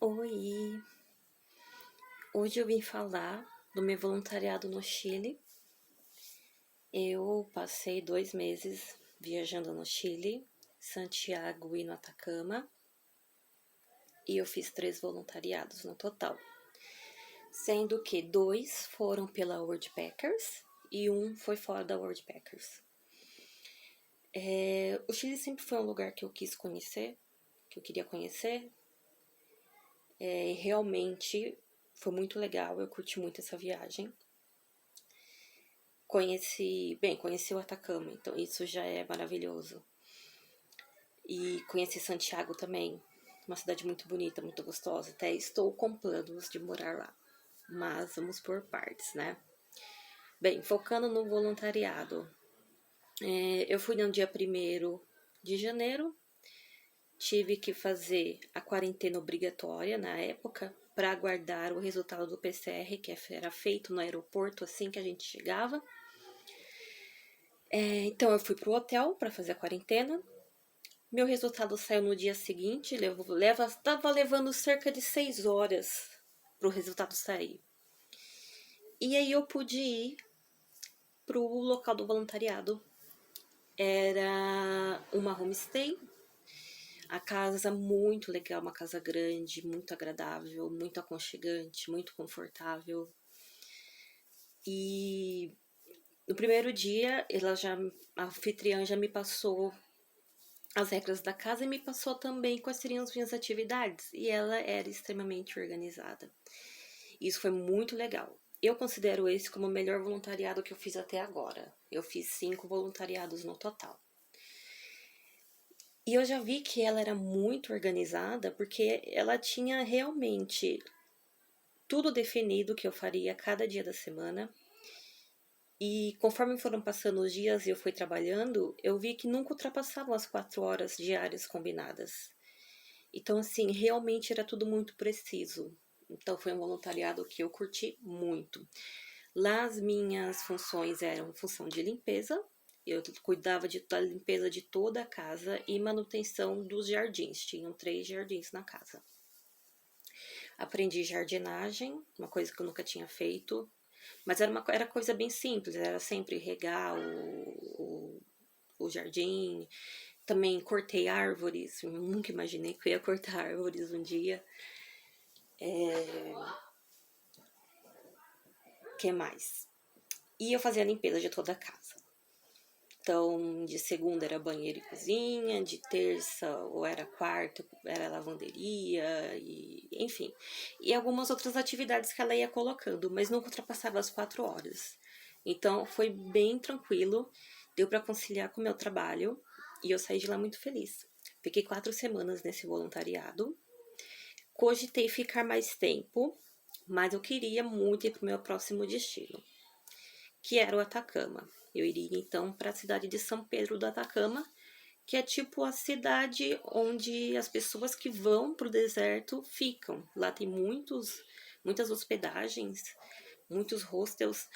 Oi, hoje eu vim falar do meu voluntariado no Chile. Eu passei 2 meses viajando no Chile, Santiago e no Atacama, e eu fiz 3 voluntariados no total, sendo que 2 foram pela Worldpackers e um foi fora da Worldpackers. O Chile sempre foi um lugar que eu quis conhecer, que eu queria conhecer. Realmente foi muito legal, eu curti muito essa viagem. Conheci o Atacama, então isso já é maravilhoso. E conheci Santiago também, uma cidade muito bonita, muito gostosa. Até estou com planos de morar lá, mas vamos por partes, né? Bem, focando no voluntariado, eu fui no dia 1º de janeiro, tive que fazer a quarentena obrigatória na época para aguardar o resultado do PCR, que era feito no aeroporto assim que a gente chegava. Então eu fui pro hotel para fazer a quarentena. Meu resultado saiu no dia seguinte, tava levando cerca de 6 horas pro resultado sair. E aí eu pude ir pro local do voluntariado. Era uma homestay, a casa muito legal, uma casa grande, muito agradável, muito aconchegante, muito confortável. E no primeiro dia, a anfitriã já me passou as regras da casa e me passou também quais seriam as minhas atividades. E ela era extremamente organizada. Isso foi muito legal. Eu considero esse como o melhor voluntariado que eu fiz até agora. Eu fiz 5 voluntariados no total. E eu já vi que ela era muito organizada porque ela tinha realmente tudo definido que eu faria cada dia da semana. E conforme foram passando os dias e eu fui trabalhando, eu vi que nunca ultrapassavam as 4 horas diárias combinadas. Então, assim, realmente era tudo muito preciso. Então, foi um voluntariado que eu curti muito. Lá, as minhas funções eram função de limpeza. Eu cuidava da limpeza de toda a casa e manutenção dos jardins. Tinham 3 jardins na casa. Aprendi jardinagem, uma coisa que eu nunca tinha feito. Mas era coisa bem simples. Era sempre regar o jardim. Também cortei árvores. Eu nunca imaginei que eu ia cortar árvores um dia. Que mais? E eu fazia a limpeza de toda a casa. Então, de segunda era banheiro e cozinha, de terça ou era quarto, era lavanderia, e enfim. E algumas outras atividades que ela ia colocando, mas nunca ultrapassava as 4 horas. Então, foi bem tranquilo, deu para conciliar com o meu trabalho e eu saí de lá muito feliz. Fiquei 4 semanas nesse voluntariado. Cogitei ficar mais tempo, mas eu queria muito ir para o meu próximo destino, que era o Atacama. Eu iria então para a cidade de São Pedro do Atacama, que é tipo a cidade onde as pessoas que vão para o deserto ficam. Lá tem muitas hospedagens, muitos hostels.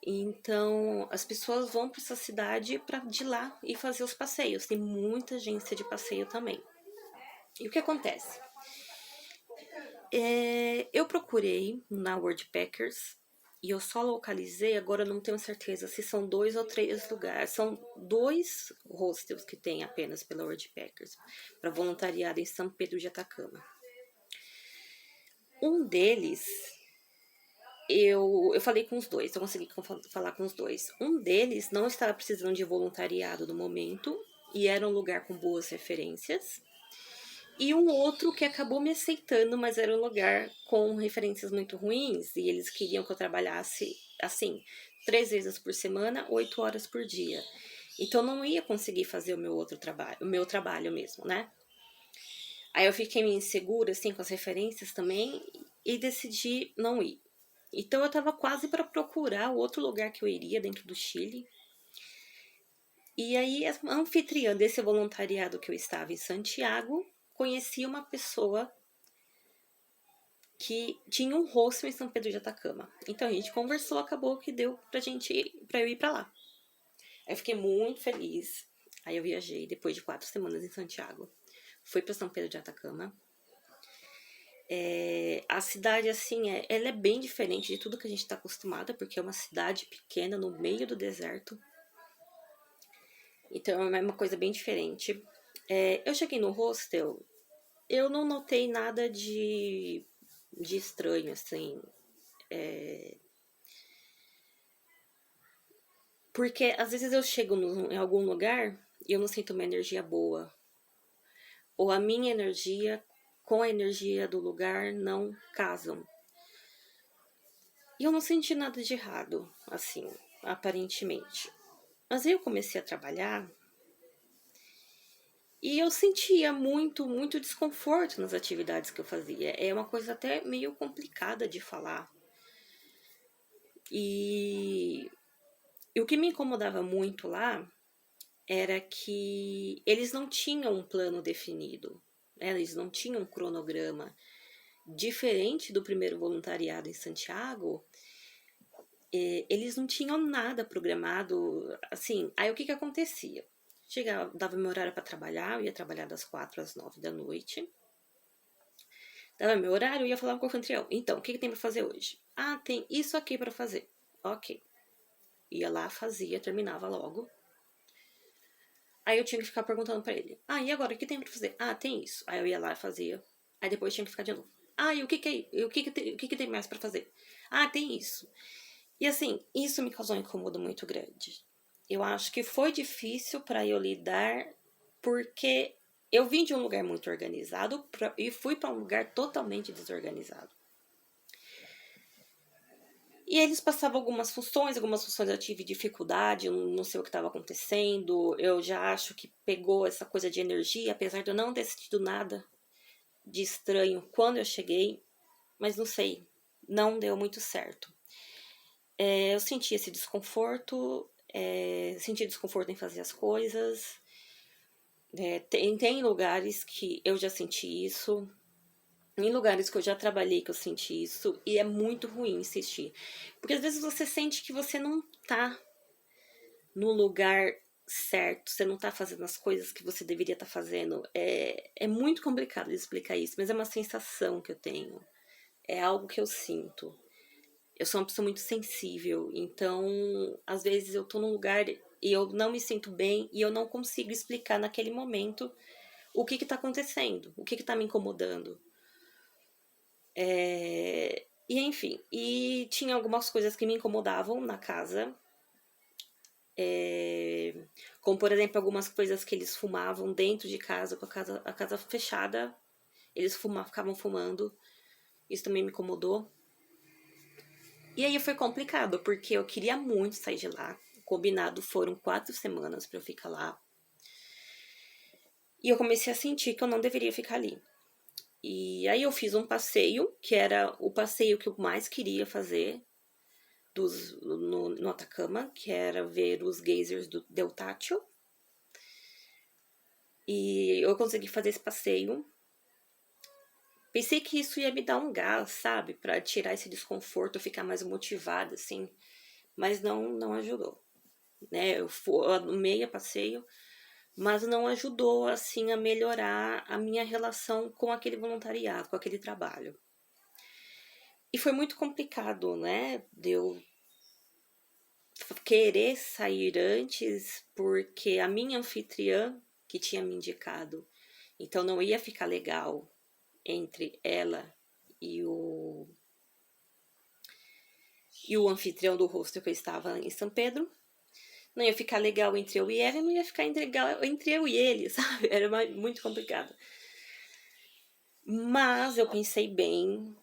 Então as pessoas vão para essa cidade para de lá e fazer os passeios. Tem muita agência de passeio também. E o que acontece? Eu procurei na Worldpackers e eu só localizei, agora eu não tenho certeza se são 2 ou 3 lugares. São 2 hostels que tem apenas pela Worldpackers para voluntariado em São Pedro de Atacama. Um deles, eu falei com os dois, eu consegui falar com os dois. Um deles não estava precisando de voluntariado no momento e era um lugar com boas referências. E um outro que acabou me aceitando, mas era um lugar com referências muito ruins. E eles queriam que eu trabalhasse, assim, 3 vezes por semana, 8 horas por dia. Então, não ia conseguir fazer o meu trabalho mesmo, né? Aí eu fiquei meio insegura, assim, com as referências também. E decidi não ir. Então, eu tava quase para procurar o outro lugar que eu iria dentro do Chile. E aí, a anfitriã desse voluntariado que eu estava em Santiago, conheci uma pessoa que tinha um hostel em São Pedro de Atacama. Então a gente conversou, acabou que deu pra eu ir pra lá. Aí eu fiquei muito feliz. Aí eu viajei depois de 4 semanas em Santiago. Fui pra São Pedro de Atacama. A cidade, assim, ela é bem diferente de tudo que a gente está acostumada, porque é uma cidade pequena no meio do deserto. Então é uma coisa bem diferente. Eu cheguei no hostel, eu não notei nada de estranho, assim. Porque às vezes eu chego em algum lugar e eu não sinto uma energia boa. Ou a minha energia com a energia do lugar não casam. E eu não senti nada de errado, assim, aparentemente. Mas aí eu comecei a trabalhar e eu sentia muito desconforto nas atividades que eu fazia. É uma coisa até meio complicada de falar. E, e o que me incomodava muito lá era que eles não tinham um plano definido, né? Eles não tinham um cronograma. Diferente do primeiro voluntariado em Santiago, eles não tinham nada programado, assim. Aí o que acontecia? Chegava, dava meu horário para trabalhar, eu ia trabalhar das 4 às 9 da noite. Dava meu horário, eu ia falar com o anfitrião. Então, o que tem para fazer hoje? Ah, tem isso aqui para fazer. Ok. Ia lá, fazia, terminava logo. Aí eu tinha que ficar perguntando para ele. Ah, e agora, o que tem para fazer? Ah, tem isso. Aí eu ia lá e fazia. Aí depois tinha que ficar de novo. Ah, e o que é? O que tem mais para fazer? Ah, tem isso. E assim, isso me causou um incômodo muito grande. Eu acho que foi difícil para eu lidar, porque eu vim de um lugar muito organizado e fui para um lugar totalmente desorganizado. E eles passavam algumas funções eu tive dificuldade, eu não sei o que estava acontecendo. Eu já acho que pegou essa coisa de energia, apesar de eu não ter sentido nada de estranho quando eu cheguei, mas não sei, não deu muito certo. Eu senti esse desconforto, senti desconforto em fazer as coisas. Tem lugares que eu já senti isso, em lugares que eu já trabalhei que eu senti isso, e é muito ruim insistir. Porque às vezes você sente que você não tá no lugar certo, você não tá fazendo as coisas que você deveria estar fazendo. É muito complicado de explicar isso, mas é uma sensação que eu tenho, é algo que eu sinto. Eu sou uma pessoa muito sensível, então às vezes eu tô num lugar e eu não me sinto bem e eu não consigo explicar naquele momento o que tá acontecendo, o que tá me incomodando. E enfim, e tinha algumas coisas que me incomodavam na casa, como por exemplo algumas coisas que eles fumavam dentro de casa, com a casa fechada, eles ficavam fumando, isso também me incomodou. E aí foi complicado, porque eu queria muito sair de lá. Combinado foram 4 semanas pra eu ficar lá. E eu comecei a sentir que eu não deveria ficar ali. E aí eu fiz um passeio, que era o passeio que eu mais queria fazer no Atacama, que era ver os geysers do Del Tátil. E eu consegui fazer esse passeio. Pensei que isso ia me dar um gás, sabe? Pra tirar esse desconforto, ficar mais motivada, assim. Mas não ajudou. Né? Eu amei o passeio, mas não ajudou, assim, a melhorar a minha relação com aquele voluntariado, com aquele trabalho. E foi muito complicado, né? De eu querer sair antes, porque a minha anfitriã que tinha me indicado, então não ia ficar legal entre ela e o anfitrião do hostel que eu estava em São Pedro. Não ia ficar legal entre eu e ela, e não ia ficar legal entre eu e ele, sabe? Era muito complicado. Mas eu pensei bem,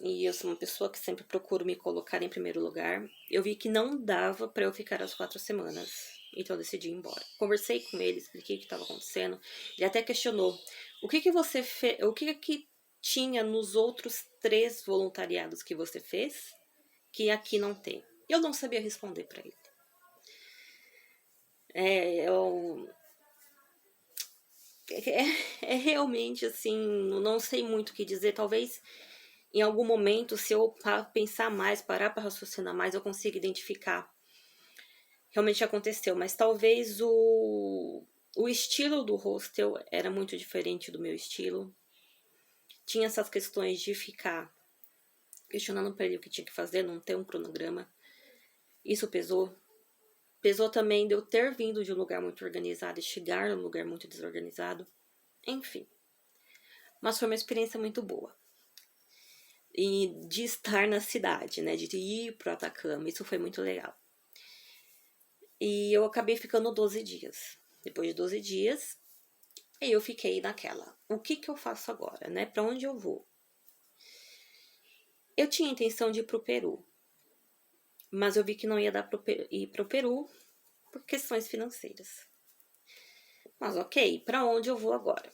e eu sou uma pessoa que sempre procuro me colocar em primeiro lugar. Eu vi que não dava para eu ficar as 4 semanas, então eu decidi ir embora. Conversei com ele, expliquei o que estava acontecendo. Ele até questionou: o que você fez? O que tinha nos outros 3 voluntariados que você fez que aqui não tem? Eu não sabia responder para ele. Eu realmente assim, não sei muito o que dizer. Talvez em algum momento, se eu pensar mais, parar para raciocinar mais, eu consiga identificar realmente aconteceu. Mas talvez o estilo do hostel era muito diferente do meu estilo. tinha essas questões de ficar questionando para ele o que tinha que fazer, não ter um cronograma. Isso pesou. Pesou também de eu ter vindo de um lugar muito organizado e chegar num lugar muito desorganizado. Enfim. Mas foi uma experiência muito boa. E de estar na cidade, né? De ir pro Atacama. Isso foi muito legal. E eu acabei ficando 12 dias. Depois de 12 dias, eu fiquei naquela. O que eu faço agora, né? Pra onde eu vou? Eu tinha a intenção de ir pro Peru. Mas eu vi que não ia dar ir pro Peru por questões financeiras. Mas ok, pra onde eu vou agora?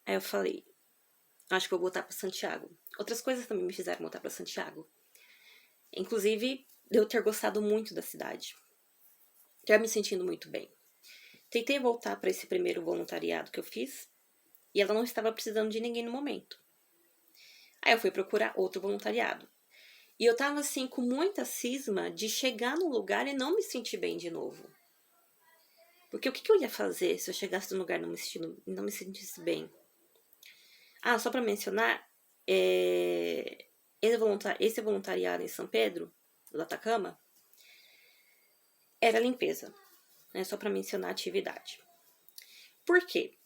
Aí eu falei, acho que vou voltar para Santiago. Outras coisas também me fizeram voltar para Santiago. Inclusive, eu ter gostado muito da cidade. Ter me sentindo muito bem. Tentei voltar para esse primeiro voluntariado que eu fiz. E ela não estava precisando de ninguém no momento. Aí eu fui procurar outro voluntariado. E eu tava assim, com muita cisma de chegar num lugar e não me sentir bem de novo. Porque o que eu ia fazer se eu chegasse num lugar e não me sentisse bem? Ah, só para mencionar, esse voluntariado em São Pedro, do Atacama, era limpeza. Né? Só para mencionar a atividade. Por quê?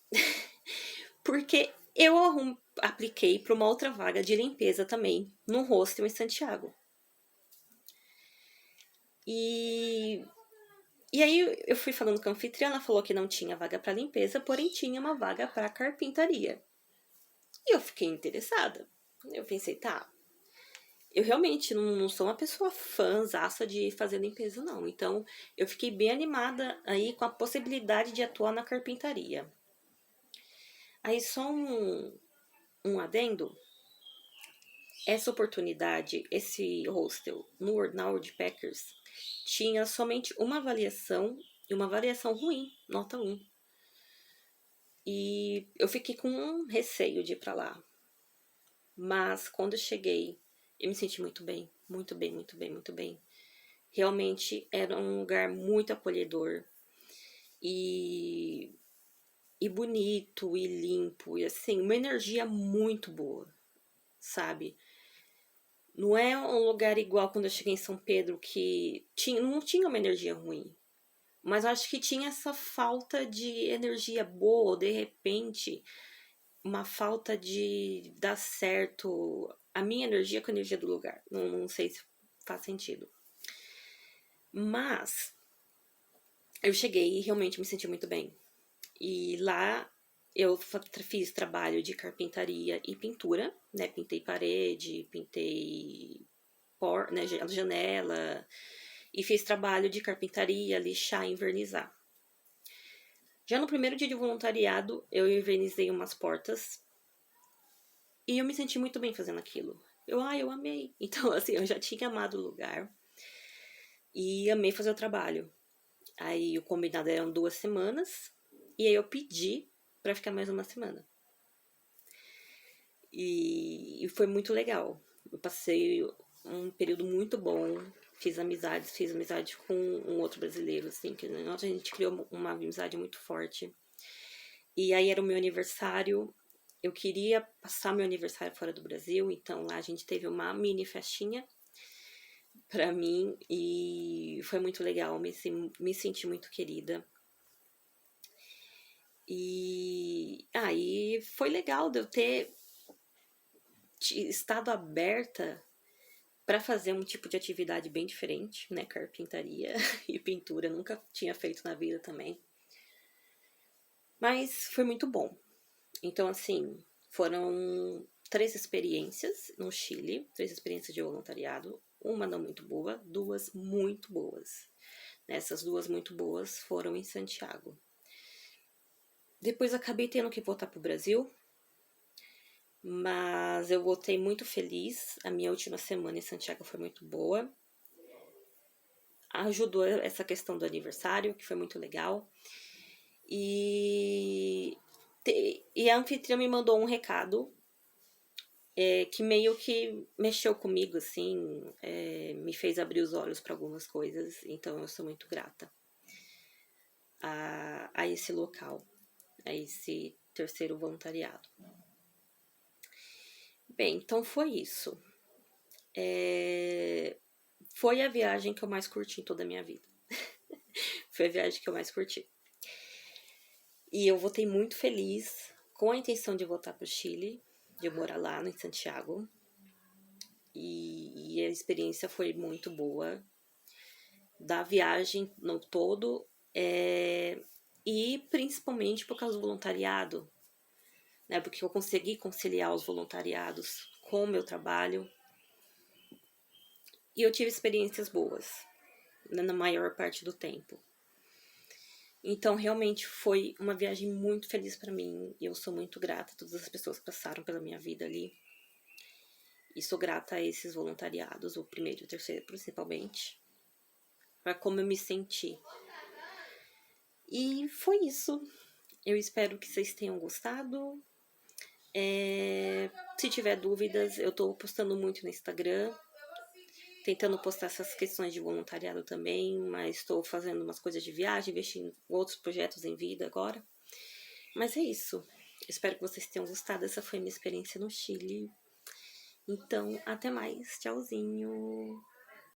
Porque eu apliquei para uma outra vaga de limpeza também, num hostel em Santiago. E aí eu fui falando com a anfitriã, ela falou que não tinha vaga para limpeza, porém tinha uma vaga para carpintaria. E eu fiquei interessada. Eu pensei, tá, eu realmente não sou uma pessoa fãzaça de fazer limpeza, não. Então, eu fiquei bem animada aí com a possibilidade de atuar na carpintaria. Aí, só um adendo. Essa oportunidade, esse hostel na Woodpeckers, tinha somente uma avaliação e uma avaliação ruim, nota 1. E eu fiquei com um receio de ir pra lá. Mas quando eu cheguei, eu me senti muito bem, muito bem, muito bem, muito bem. Realmente era um lugar muito acolhedor e bonito e limpo e assim, uma energia muito boa, sabe? Não é um lugar igual quando eu cheguei em São Pedro que não tinha uma energia ruim. Mas eu acho que tinha essa falta de energia boa, ou de repente, uma falta de dar certo a minha energia com a energia do lugar. Não sei se faz sentido. Mas eu cheguei e realmente me senti muito bem. E lá eu fiz trabalho de carpintaria e pintura, né? Pintei parede, pintei né, janela e fiz trabalho de carpintaria, lixar e invernizar. Já no primeiro dia de voluntariado, eu invernizei umas portas e eu me senti muito bem fazendo aquilo. Eu amei. Então, assim, eu já tinha amado o lugar e amei fazer o trabalho. Aí o combinado eram 2 semanas e aí eu pedi pra ficar mais uma semana. E foi muito legal. Eu passei um período muito bom, fiz amizade com um outro brasileiro, assim, que a gente criou uma amizade muito forte. E aí era o meu aniversário, eu queria passar meu aniversário fora do Brasil, então lá a gente teve uma mini festinha pra mim e foi muito legal, me senti muito querida. E aí foi legal de eu ter estado aberta para fazer um tipo de atividade bem diferente, né? Carpintaria e pintura, nunca tinha feito na vida também. Mas foi muito bom. Então, assim, foram 3 experiências no Chile, 3 experiências de voluntariado, uma não muito boa, 2 muito boas. Essas 2 muito boas foram em Santiago. Depois acabei tendo que voltar pro Brasil, mas eu voltei muito feliz. A minha última semana em Santiago foi muito boa. Ajudou essa questão do aniversário, que foi muito legal. E a anfitriã me mandou um recado que meio que mexeu comigo, assim, me fez abrir os olhos para algumas coisas. Então eu sou muito grata a esse local, a esse terceiro voluntariado. Bem, então foi isso. Foi a viagem que eu mais curti em toda a minha vida. Foi a viagem que eu mais curti. E eu voltei muito feliz, com a intenção de voltar para o Chile, de morar lá em Santiago. E a experiência foi muito boa. Da viagem no todo, e principalmente por causa do voluntariado, né? Porque eu consegui conciliar os voluntariados com o meu trabalho. E eu tive experiências boas, né, na maior parte do tempo. Então, realmente foi uma viagem muito feliz para mim. E eu sou muito grata a todas as pessoas que passaram pela minha vida ali. E sou grata a esses voluntariados, o primeiro e o terceiro principalmente, para como eu me senti. E foi isso. Eu espero que vocês tenham gostado. Se tiver dúvidas, eu tô postando muito no Instagram, tentando postar essas questões de voluntariado também, mas estou fazendo umas coisas de viagem, investindo em outros projetos em vida agora. Mas é isso. Espero que vocês tenham gostado. Essa foi a minha experiência no Chile. Então, até mais. Tchauzinho.